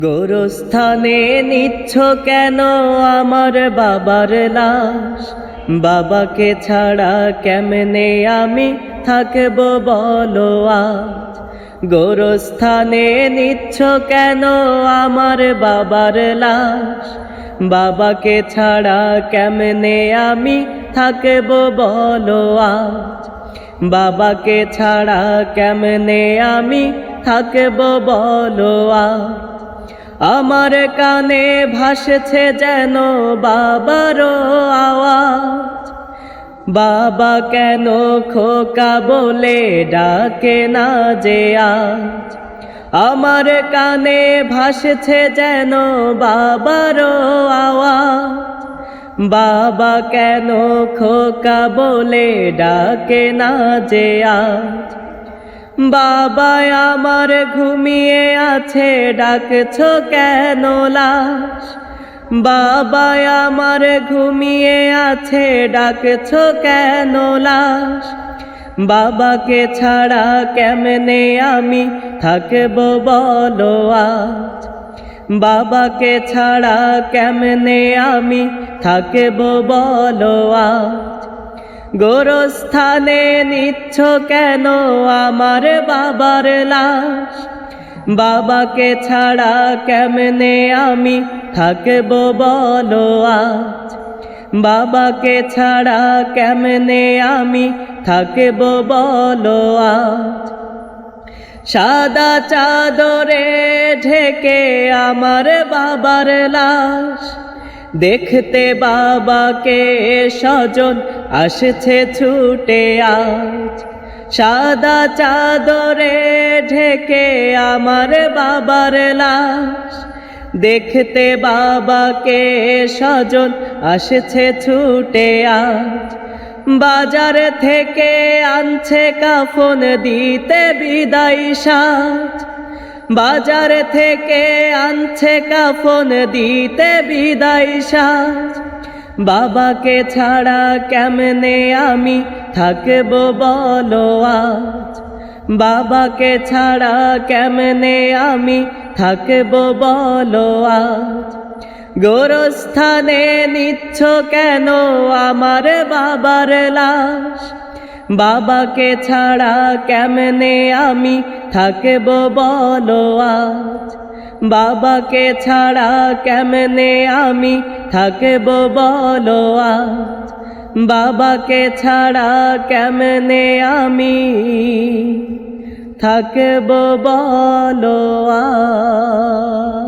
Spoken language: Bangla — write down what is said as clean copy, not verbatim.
গোরস্থানে নিচ্ছ কেন আমার বাবার লাশ? বাবাকে ছাড়া কেমনে আমি থাকব বলো আজ? গোরস্থানে নিচ্ছ কেন আমার বাবার লাশ? বাবাকে ছাড়া কেমনে আমি থাকব বলো আজ? বাবাকে ছাড়া কেমনে আমি থাকব বলো আজ? আমার কানে ভাসছে যেন বাবারও আওয়াজ। বাবা কেন খোকা বলে ডাকে না যে আজ? আমার কানে ভাসছে যেন বাবারও আওয়াজ। বাবা কেন খোকা বলে ডাকে না যে আজ? বাবা আমার ঘুমিয়ে আছে, ডাকছো কেন লাশ? বাবা আমার ঘুমিয়ে আছে, ডাকছো কেন লাশ? বাবাকে ছাড়া কেমনে আমি থাকব বলো আজ? বাবাকে ছাড়া কেমনে আমি থাকব বলো আজ? গোরস্থানে নিচ্ছ কেন আমার বাবার লাশ? বাবাকে ছাড়া কেমনে আমি থাকব বলো আজ? বাবাকে ছাড়া কেমনে আমি থাকব বলো আজ? সাদা চাদরে ঢেকে আমার বাবার লাশ, দেখতে বাবাকে স্বজন আসছে ছুটে আজ। সাদা চাদরে ঢেকে আমার বাবার লাশ, দেখতে বাবাকে স্বজন আসছে ছুটে আজ। বাজার থেকে আনছে কাফন দিতে বিদায় সাজ। বাজার থেকে আনছে কাফন দিতে বিদায় সাজ। বাবাকে ছাড়া কেমনে আমি থাকব বলো আজ? বাবাকে ছাড়া কেমনে আমি থাকব বলো আজ? গোরস্থানে নিচ্ছ কেন আমার বাবার লাশ? বাবাকে ছাড়া কেমনে আমি থাকব বলো আজ? বাবাকে ছাড়া কেমনে আমি থাকব বলো আজ? বাবাকে ছাড়া কেমনে আমি থাকব বলো আজ?